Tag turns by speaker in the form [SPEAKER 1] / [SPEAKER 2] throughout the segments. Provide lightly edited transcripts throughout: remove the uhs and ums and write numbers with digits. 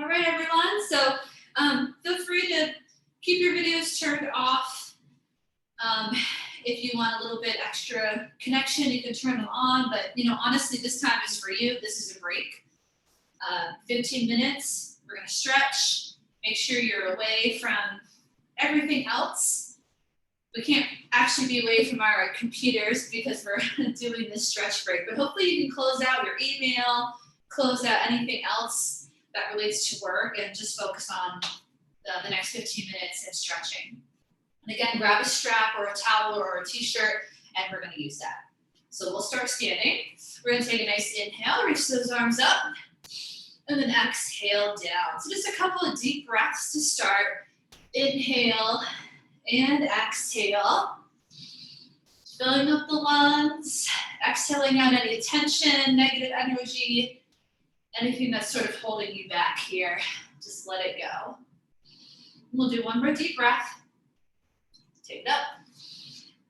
[SPEAKER 1] right, everyone. So feel free to keep your videos turned off. If you want a little bit extra connection, you can turn them on. But honestly, this time is for you. This is a break. 15 minutes. We're gonna stretch. Make sure you're away from everything else. We can't actually be away from our computers because we're doing this stretch break. But hopefully you can close out your email, close out anything else that relates to work, and just focus on the next 15 minutes and stretching. And again, grab a strap or a towel or a t-shirt, and we're gonna use that. So we'll start standing. We're gonna take a nice inhale, reach those arms up, and then exhale down. So just a couple of deep breaths to start. Inhale and exhale. Filling up the lungs, exhaling out any tension, negative energy, anything that's sort of holding you back here. Just let it go. We'll do one more deep breath. Take it up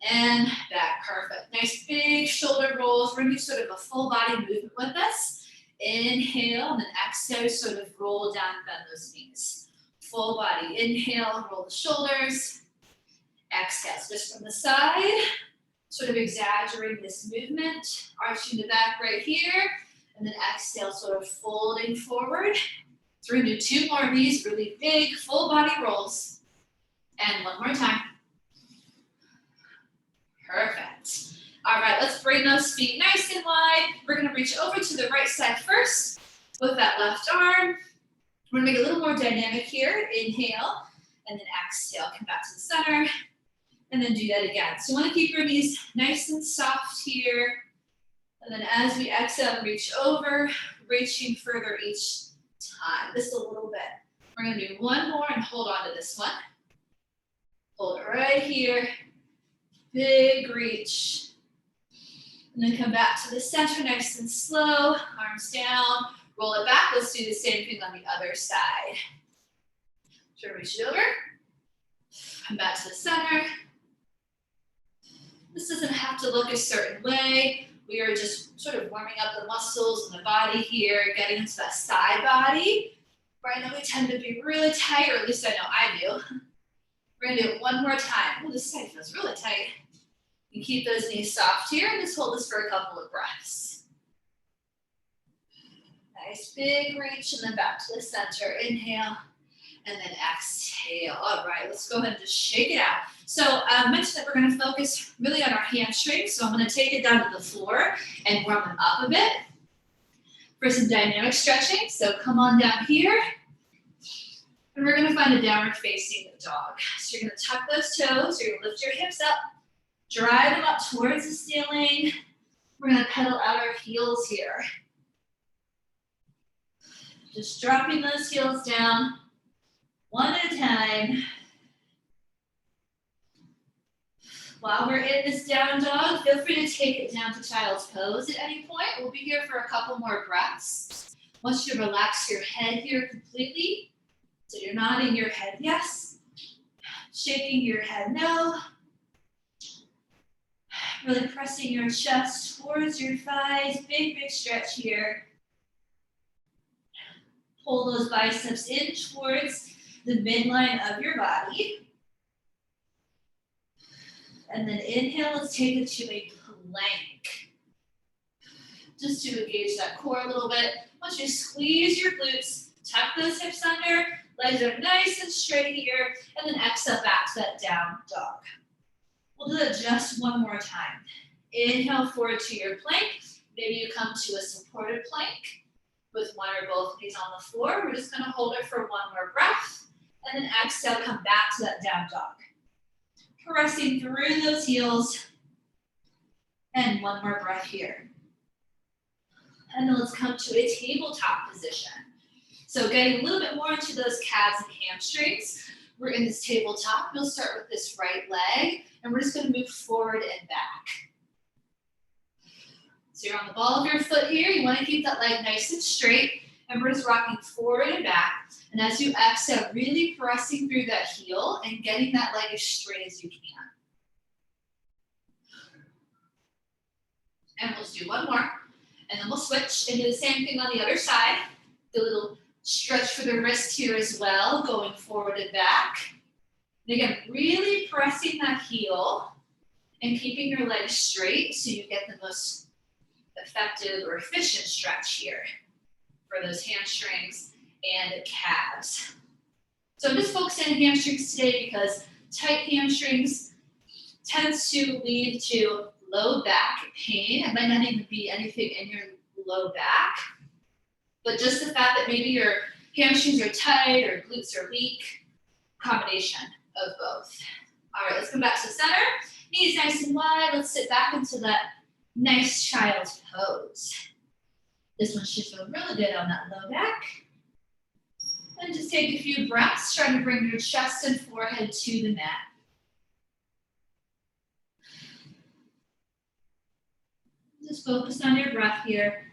[SPEAKER 1] and back. Perfect. Nice big shoulder rolls. We're gonna do sort of a full body movement with this. Inhale and then exhale, sort of roll down, bend those knees. Full body. Inhale, roll the shoulders. Exhale, just from the side, sort of exaggerating this movement, arching the back right here, and then exhale, sort of folding forward. So we're gonna do two more of these really big full body rolls. And one more time. Perfect. All right, let's bring those feet nice and wide. We're gonna reach over to the right side first with that left arm. We're gonna make it a little more dynamic here. Inhale, and then exhale, come back to the center, and then do that again. So you wanna keep your knees nice and soft here. And then as we exhale, reach over, reaching further each time. Just a little bit. We're gonna do one more and hold on to this one. Hold it right here. Big reach. And then come back to the center nice and slow. Arms down. Roll it back. Let's do the same thing on the other side. So reach it over. Come back to the center. This doesn't have to look a certain way. We are just sort of warming up the muscles and the body here, getting into that side body. Right now we tend to be really tight, or at least I know I do. We're gonna do it one more time. Oh, this side feels really tight. You keep those knees soft here and just hold this for a couple of breaths. Nice big reach and then back to the center. Inhale and then exhale. All right, let's go ahead and just shake it out. So I mentioned that we're gonna focus really on our hamstrings. So I'm gonna take it down to the floor and warm them up a bit for some dynamic stretching. So come on down here. And we're gonna find a downward facing dog. So you're gonna tuck those toes, you're gonna lift your hips up, drive them up towards the ceiling. We're gonna pedal out our heels here. Just dropping those heels down, one at a time. While we're in this down dog, feel free to take it down to child's pose at any point. We'll be here for a couple more breaths. I want you to relax your head here completely. So you're nodding your head yes, shaking your head no. Really pressing your chest towards your thighs, big stretch here. Pull those biceps in towards the midline of your body. And then inhale, let's take it to a plank. Just to engage that core a little bit. Once you squeeze your glutes, tuck those hips under, legs are nice and straight here, and then exhale back to that down dog. We'll do that just one more time. Inhale forward to your plank. Maybe you come to a supported plank with one or both knees on the floor. We're just gonna hold it for one more breath, and then exhale, come back to that down dog. Pressing through those heels, and one more breath here. And then let's come to a tabletop position. So getting a little bit more into those calves and hamstrings. We're in this tabletop. We'll start with this right leg, and we're just gonna move forward and back. So you're on the ball of your foot here. You wanna keep that leg nice and straight, and we're just rocking forward and back. And as you exhale, really pressing through that heel and getting that leg as straight as you can. And we'll just do one more, and then we'll switch and do the same thing on the other side. The little Stretch for the wrist here as well, going forward and back. And again, really pressing that heel and keeping your legs straight so you get the most effective or efficient stretch here for those hamstrings and calves. So I'm just focusing on hamstrings today because tight hamstrings tends to lead to low back pain. It might not even be anything in your low back, but just the fact that maybe your hamstrings are tight or glutes are weak, combination of both. All right, let's come back to the center. Knees nice and wide. Let's sit back into that nice child's pose. This one should feel really good on that low back. And just take a few breaths, trying to bring your chest and forehead to the mat. Just focus on your breath here.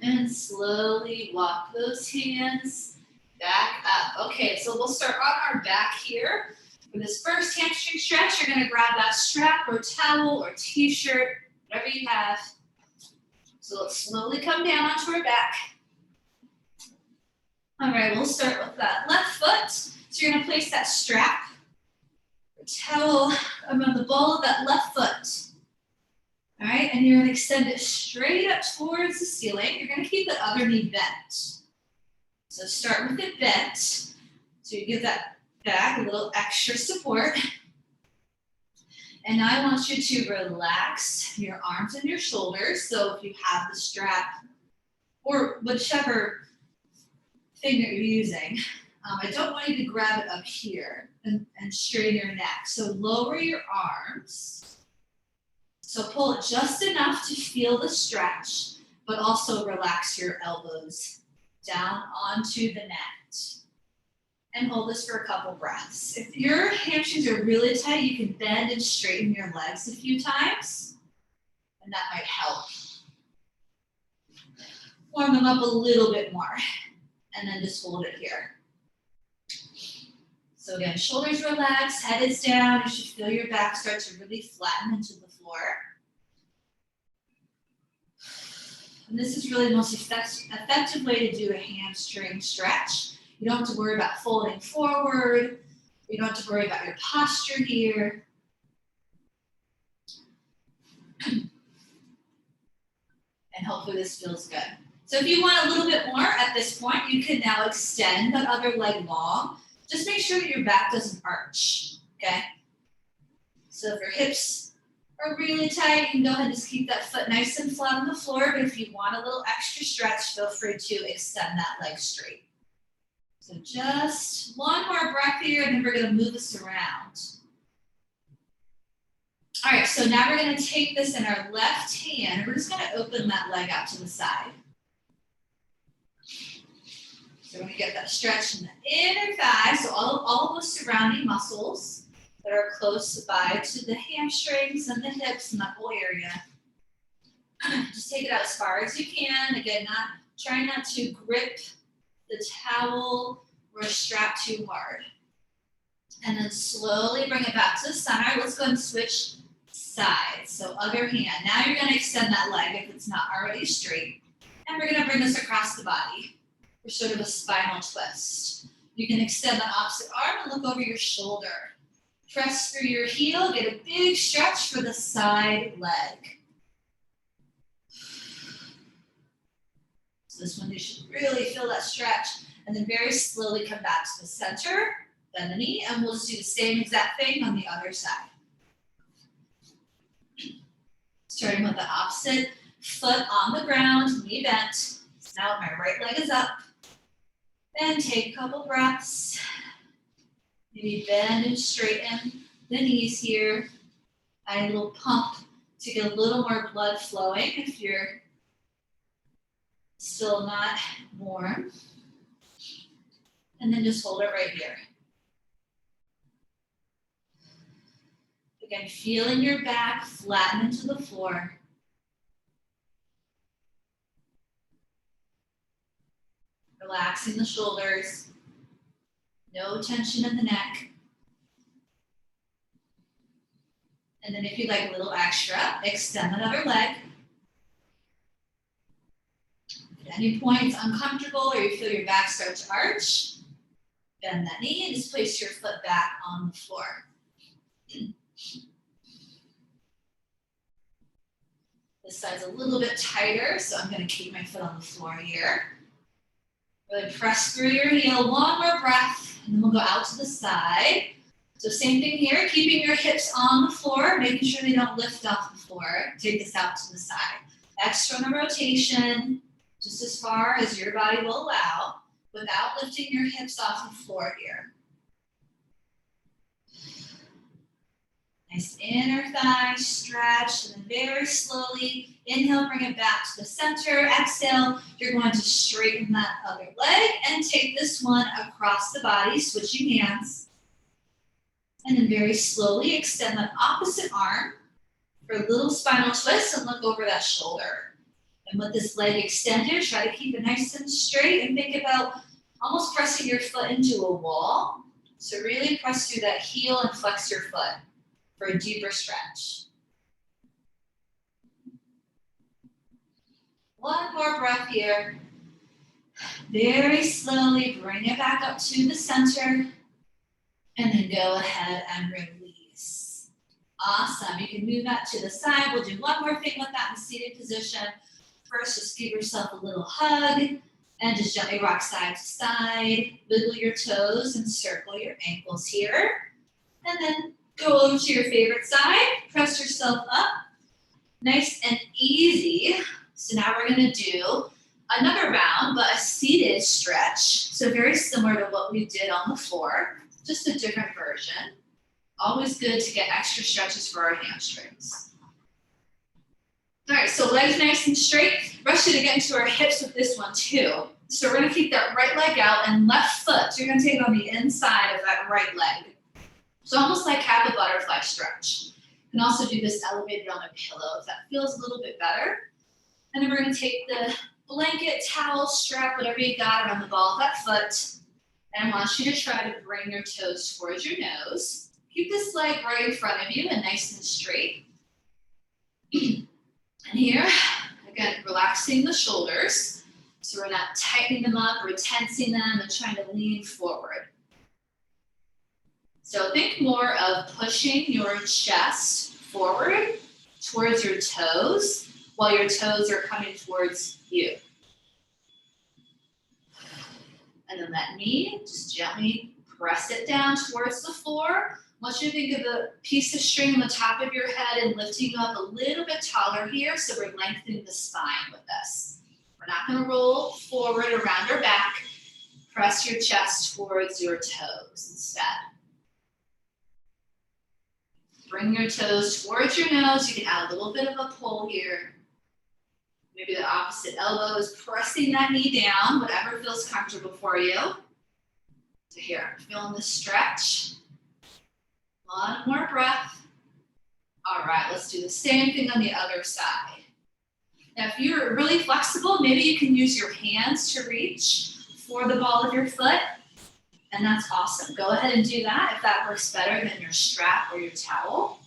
[SPEAKER 1] And slowly walk those hands back up. Okay, so we'll start on our back here. For this first hamstring stretch, you're gonna grab that strap or towel or t-shirt, whatever you have. So let's slowly come down onto our back. All right, we'll start with that left foot. So you're gonna place that strap or towel around the ball of that left foot. All right, and you're gonna extend it straight up towards the ceiling. You're gonna keep the other knee bent. So start with it bent. So you give that back a little extra support. And I want you to relax your arms and your shoulders. So if you have the strap or whichever thing that you're using, I don't want you to grab it up here and straighten your neck. So lower your arms. So pull it just enough to feel the stretch, but also relax your elbows down onto the mat. And hold this for a couple breaths. If your hamstrings are really tight, you can bend and straighten your legs a few times, and that might help. Warm them up a little bit more, and then just hold it here. So again, shoulders relaxed, head is down. You should feel your back start to really flatten into the floor. And this is really the most effective way to do a hamstring stretch. You don't have to worry about folding forward. You don't have to worry about your posture here. And hopefully this feels good. So if you want a little bit more at this point, you can now extend that other leg long. Just make sure that your back doesn't arch, okay? So if your hips are really tight, you can go ahead and just keep that foot nice and flat on the floor. But if you want a little extra stretch, feel free to extend that leg straight. So just one more breath here, and then we're gonna move this around. All right, so now we're gonna take this in our left hand. We're just gonna open that leg out to the side. So we're gonna get that stretch in the inner thigh, so all of those surrounding muscles that are close by to the hamstrings and the hips and that whole area. Just take it out as far as you can. Again, try not to grip the towel or strap too hard. And then slowly bring it back to the center. Let's go and switch sides. So other hand. Now you're gonna extend that leg if it's not already straight. And we're gonna bring this across the body for sort of a spinal twist. You can extend the opposite arm and look over your shoulder. Press through your heel, get a big stretch for the side leg. So this one, you should really feel that stretch, and then very slowly come back to the center, bend the knee, and we'll just do the same exact thing on the other side. Starting with the opposite foot on the ground, knee bent. So now my right leg is up. And take a couple breaths. Maybe bend and straighten the knees here. Add a little pump to get a little more blood flowing if you're still not warm. And then just hold it right here. Again, feeling your back flatten into the floor. Relaxing the shoulders. No tension in the neck. And then if you'd like a little extra, extend that other leg. If at any point it's uncomfortable or you feel your back start to arch, bend that knee and just place your foot back on the floor. This side's a little bit tighter, so I'm going to keep my foot on the floor here. Really press through your heel, one more breath, and then we'll go out to the side. So same thing here, keeping your hips on the floor, making sure they don't lift off the floor. Take this out to the side. External rotation, just as far as your body will allow, without lifting your hips off the floor here. Nice inner thigh stretch, and then very slowly, inhale, bring it back to the center. Exhale, you're going to straighten that other leg and take this one across the body, switching hands. And then very slowly extend that opposite arm for a little spinal twist and look over that shoulder. And with this leg extended, try to keep it nice and straight and think about almost pressing your foot into a wall. So really press through that heel and flex your foot for a deeper stretch. One more breath here. Very slowly bring it back up to the center. And then go ahead and release. Awesome. You can move that to the side. We'll do one more thing with that in seated position. First, just give yourself a little hug and just gently rock side to side. Wiggle your toes and circle your ankles here. And then go over to your favorite side. Press yourself up. Nice and easy. So now we're going to do another round, but a seated stretch. So very similar to what we did on the floor. Just a different version. Always good to get extra stretches for our hamstrings. All right, so legs nice and straight. Rush it again to our hips with this one too. So we're gonna keep that right leg out and left foot. So you're gonna take it on the inside of that right leg. So almost like half a butterfly stretch. You can also do this elevated on a pillow if that feels a little bit better. And then we're gonna take the blanket, towel, strap, whatever you got around the ball of that foot. And I want you to try to bring your toes towards your nose. Keep this leg right in front of you and nice and straight. And here, again, relaxing the shoulders. So we're not tightening them up or tensing them and trying to lean forward. So think more of pushing your chest forward towards your toes while your toes are coming towards you. And then that knee, just gently press it down towards the floor. I want you to think of a piece of string on the top of your head and lifting you up a little bit taller here, so we're lengthening the spine with this. We're not going to roll forward around your back. Press your chest towards your toes instead. Bring your toes towards your nose. You can add a little bit of a pull here. Maybe the opposite elbow is pressing that knee down, whatever feels comfortable for you. So here, feeling the stretch. One more breath. All right, let's do the same thing on the other side. Now, if you're really flexible, maybe you can use your hands to reach for the ball of your foot, and that's awesome. Go ahead and do that if that works better than your strap or your towel.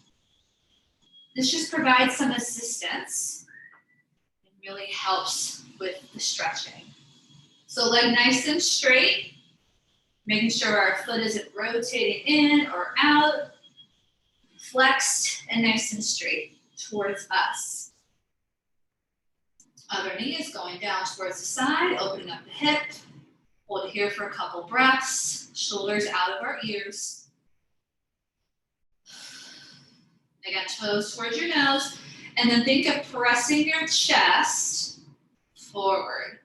[SPEAKER 1] This just provides some assistance. Really helps with the stretching. So leg nice and straight, making sure our foot isn't rotating in or out, flexed and nice and straight towards us. Other knee is going down towards the side, opening up the hip. Hold it here for a couple breaths, shoulders out of our ears. Again, toes towards your nose. And then think of pressing your chest forward.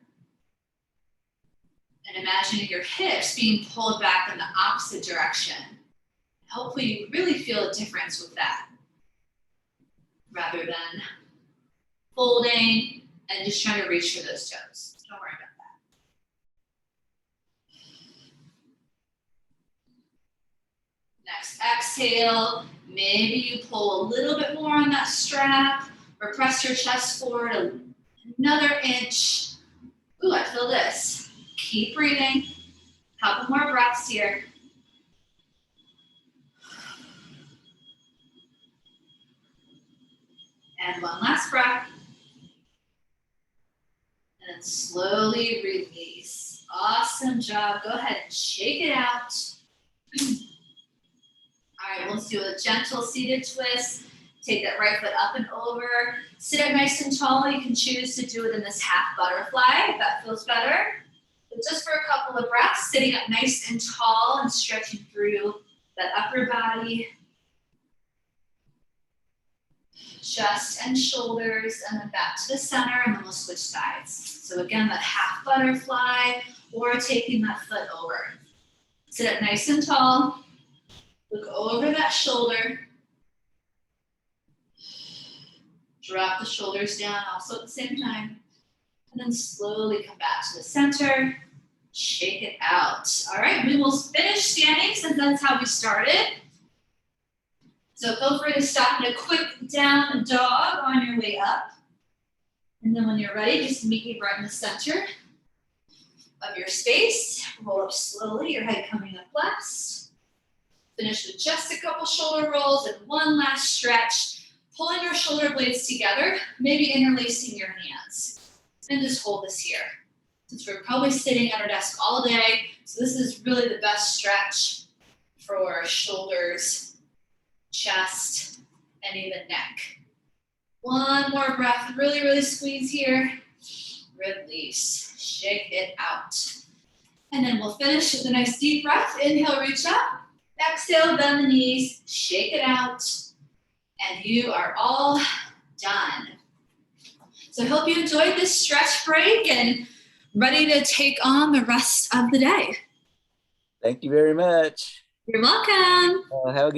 [SPEAKER 1] And imagining your hips being pulled back in the opposite direction. Hopefully you really feel a difference with that. Rather than folding and just trying to reach for those toes. Don't worry about that. Next, exhale. Maybe you pull a little bit more on that strap or press your chest forward another inch. Ooh, I feel this. Keep breathing. Couple more breaths here. And one last breath. And then slowly release. Awesome job. Go ahead and shake it out. All right, let's do a gentle seated twist. Take that right foot up and over. Sit up nice and tall. You can choose to do it in this half butterfly if that feels better. But just for a couple of breaths, sitting up nice and tall and stretching through that upper body. Chest and shoulders, and then back to the center, and then we'll switch sides. So again, that half butterfly, or taking that foot over. Sit up nice and tall. Look over that shoulder. Drop the shoulders down also at the same time. And then slowly come back to the center. Shake it out. All right, we will finish standing since that's how we started. So feel free to stop in a quick down dog on your way up. And then when you're ready, just meet me right in the center of your space. Roll up slowly, your head coming up last. Finish with just a couple shoulder rolls and one last stretch. Pulling your shoulder blades together, maybe interlacing your hands. And just hold this here. Since we're probably sitting at our desk all day, so this is really the best stretch for shoulders, chest, and even neck. One more breath, really, really squeeze here. Release, shake it out. And then we'll finish with a nice deep breath. Inhale, reach up. Exhale, bend the knees, shake it out. And you are all done. So I hope you enjoyed this stretch break and ready to take on the rest of the day.
[SPEAKER 2] Thank you very much.
[SPEAKER 1] You're welcome.
[SPEAKER 2] Have a good